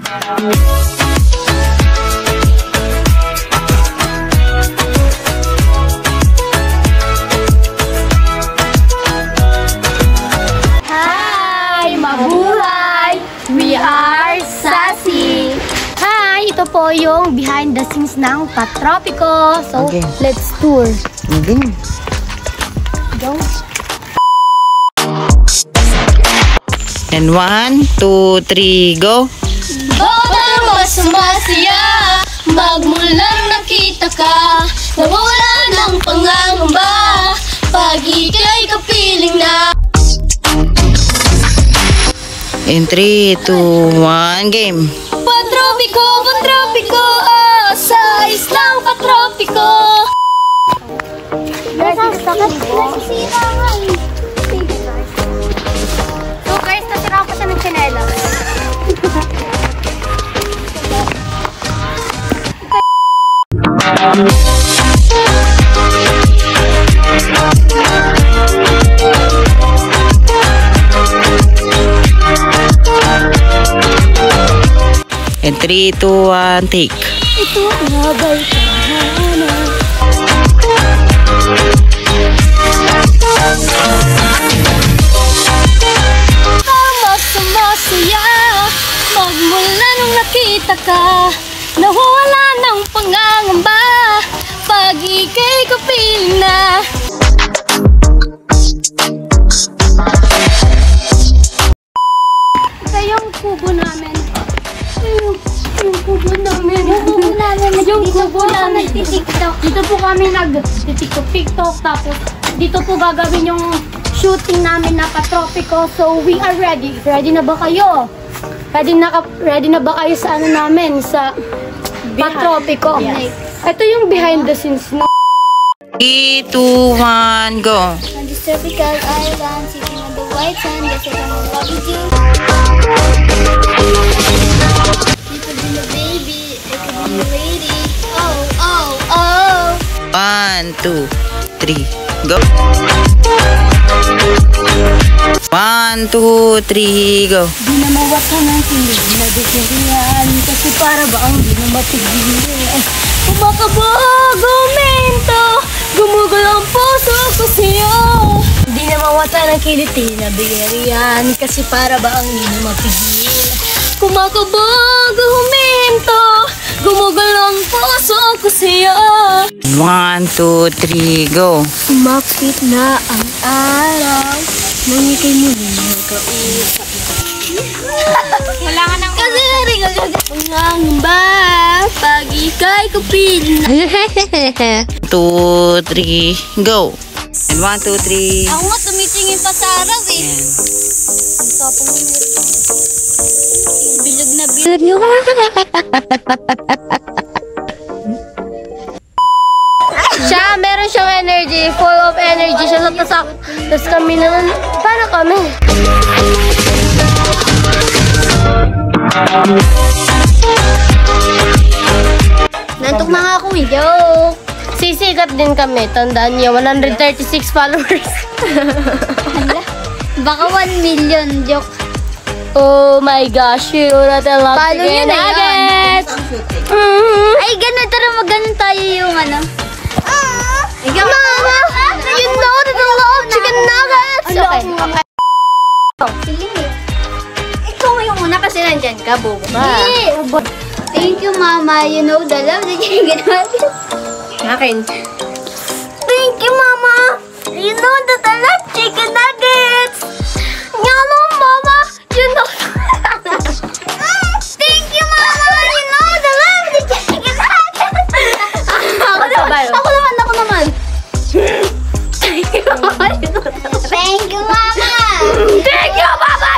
Hi! Mabuhay! We are Sassy! Hi! Ito po yung behind the scenes ng Patropico. So, Okay. let's tour. Okay. Go! And 1, 2, 3, go! Baka mas masaya magmulang nakita ka, nawawala ng pangangamba pag ika'y kapiling na. In 3, 2, 1, game! Patropico, Patropico, sa islang Patropico. So guys, nasira ko siya ng tsinelas. In 3, 2, 1, take! Ito nga ba'y kahana? Mas masaya magmula nung nakita ka, nawawala ng pangangamba pag ika'y kapiling na. Ito yung kubo namin. Yung kubo namin. Yung kubo namin. Dito po kami nag-tiktok-tiktok. Tapos dito po gagawin yung shooting namin na Patropico. So we are ready. Ready na ba kayo? Ready na ba kayo sa ano namin? Sa Patropico? Yes. Ito yung behind the scenes na. 3, 2, 1, go! On this tropical island, sitting on the white sand, yes, I'm in love with you. You could be the baby, I could be the lady. Oh, oh, oh. 1, 2, 3, go! 1, 2, 3, go! Di na mawaka ng kilig na desirian, kasi para ba ang di na mapigilin. Kumakabog, gumento, gumugol ang puso ko sa'yo. Di na mawata ng kiliti na bigarian, kasi para ba ang di na mapigil. Kumakabog, gumento, gumugol ang puso ko sa'yo. 1, 2, 3, go! Sumakit na ang araw, nang ika'y muli nagkausap. Wala ka nang kasi narigagat pangangamba pag ika'y kapiling na. 2, 3, go! And 1, 2, 3. Ako nga tumitingin pa sa araw eh. And Bilog na bilog. Meron siyang energy, full of energy siya sa tasak. Tapos kami naman, para kami. Nantok na nga ako eh, joke. Sisikat din kami, tandaan niyo, 136 followers. Baka 1 million, joke. Oh my gosh, you not allowed to get nuggets. Ay, ganun, tara mag-ganun tayo yung ano. Mama, you know that I love chicken nuggets. Okay. Sige. Ikaw yung una kasi nandyan ka, bobo ka. Thank you, Mama. You know the love the chicken nuggets. Akin. Thank you, Mama. You know that I love chicken nuggets. Hello, Mama. You know. Thank you, Mama. You know the love the chicken nuggets. Ako naman. Thank you, Mama. Thank you, Mama. Thank you, Mama.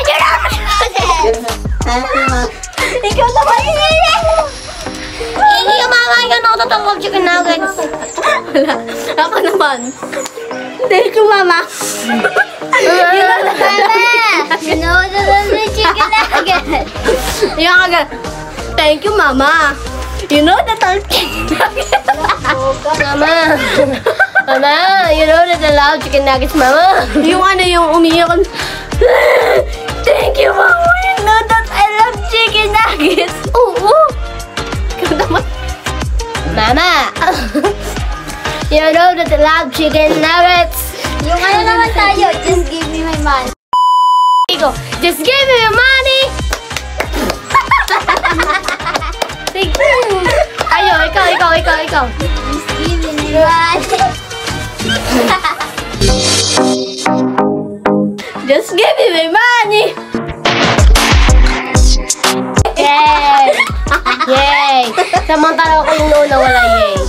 You know. Ikaw naman. Thank you, Mama. You know that I love chicken nuggets. Ako naman. Thank you, Mama. You know the Mama. You know the love the chicken nuggets. Yung agad. Thank you, Mama. You know that I love chicken nuggets. Mama. Mama, you know that I love chicken nuggets, Mama. Yung ano, yung umiyak. Thank you, Mama. You know that I love chicken nuggets. You know that I love chicken nuggets. Yung ano naman tayo, just give me my money. Just give me your money. Thank you. Ayo, ikaw. Just give me my money. Just give me my money. Yay! Yay! Samantala ko yung noon na wala yay.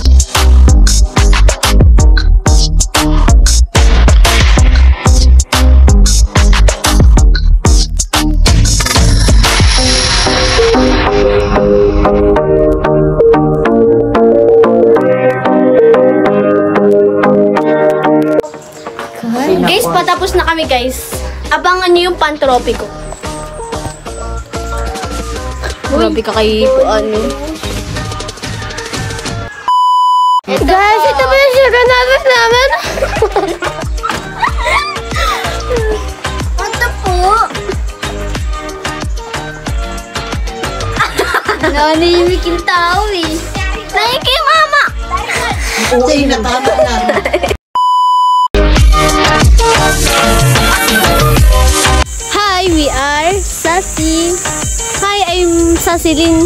Guys, patapos na kami guys. Abangan niyo yung pantropiko. Grabe ka kay ano. Guys, ito ba yung sugar nuggets namin? Ano po? Nanimik yung tao eh. Thank you, mama! Uy, natama na. Hi, we are Sassy. Hi, I'm Sassilin.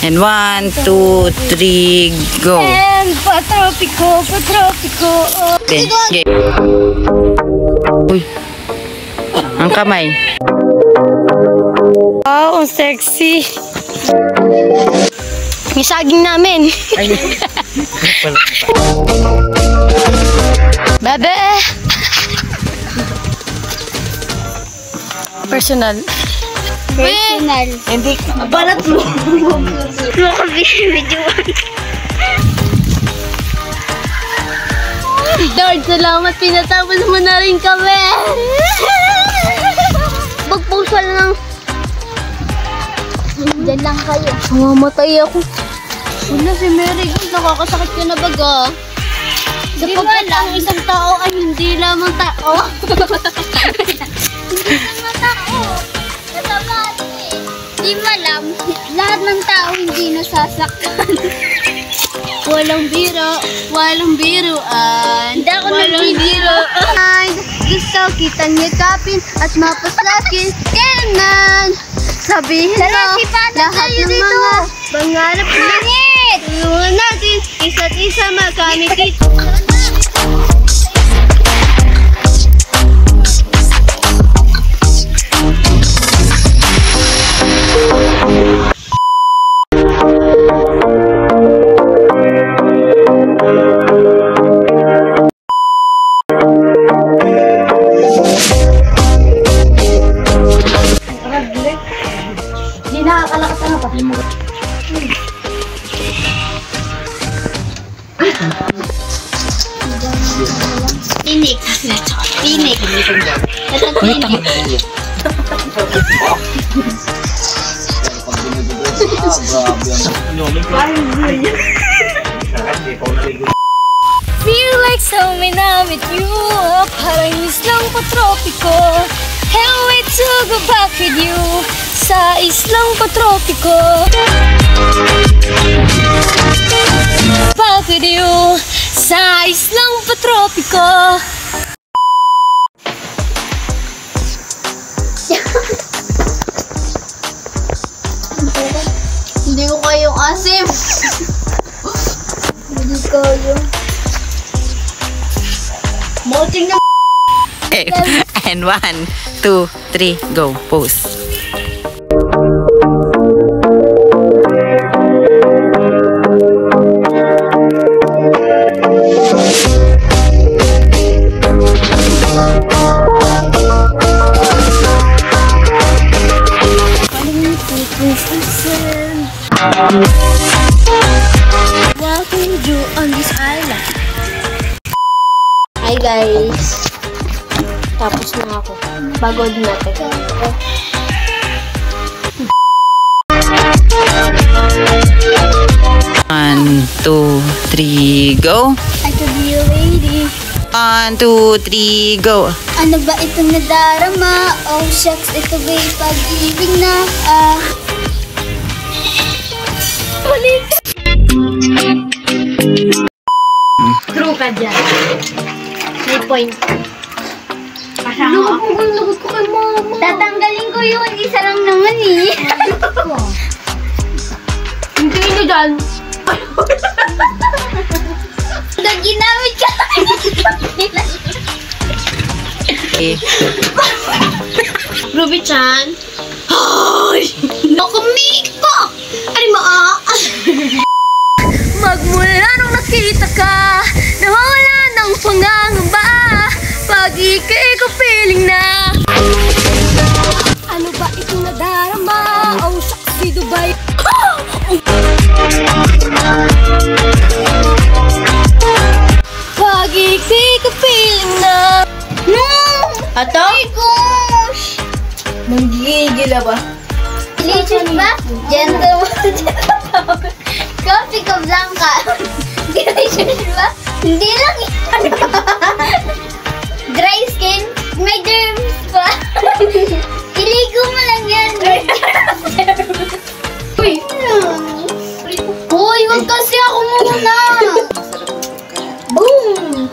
And 1, 2, 3, go. And patropiko. Okay, game. Uy. Ang kamay. Wow, ang sexy. Yung saging namin. Bebe! Personal. Hindi. Balat mo. Video. Lord, salamat. Pinatapos mo na rin kami. Magpusa lang. Diyan lang kayo. Mamatay ako. Wala si Mary. Nakakasakit ka na baga. Sa pagkatang isang tao ay hindi lamang tao. Hindi lamang tao. Di malam, lahat ng tao hindi nasasaktan. Walang biruan. Hindi ako nagbibiruan. Gusto kitang yakapin at mapaslakin. Kailan sabihin mo lahat ng mga pangarap langit. Tulungan natin isa't isa makamit. Tinik. Feel like so na with you. Parang islang patropiko. Can't wait to go back with you. Sa islang patropiko. Back with you. Sa islang patropiko. Hindi ko kayong asim. Hindi kayo. Moting na. And 1, 2, 3, go. Pose. Welcome to on this island. Hi guys. Tapos na ako. Pagod na. 1, 2, 3, go. I could be a lady. 1, 2, 3, go. Ano ba itong nadarama? Oh shucks, ito ba'y pag-ibig na? Mali ka. True ka dyan. May point. Lagot ko kay mama. Tatanggalin ko yun. Isa lang naman eh. Hindi nyo dyan. Ginamit ka. Okay. Ruby-chan. Ay! Nakamiko! Ay, magmula nung nakita ka, nawawala ng pangangamba. Pag ika'y kapiling na. Ano ba itong nadarama? Oh, shucks, si Dubai. Pag ika'y kapiling na. No! Ato? Oh my gosh! Manggigila ba? Delicious ba? Gentleman. Coffee ka blanca. Delicious ba? Hindi lang yan. Dry skin? May germs pa. Iligo mo lang yan. Uy! Uy, wag kasi ako muna. Boom!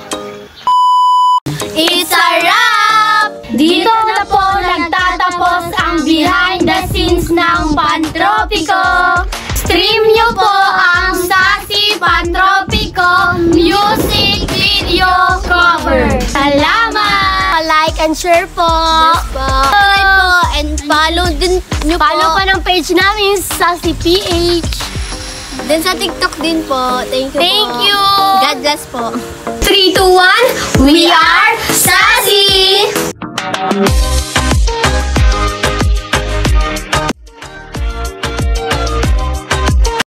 It's a wrap! Dito na po nagtatapos ang behind the scenes ng Pantropiko. Stream nyo po ang Sassy Pantropiko music video cover. Salamat! Like and share po. Yes po. Bye po. And follow din nyo po. Follow po ng page namin, Sassy PH. Then sa TikTok din po. Thank you Thank po. you! God bless po. 3, 2, 1, we are Sassy!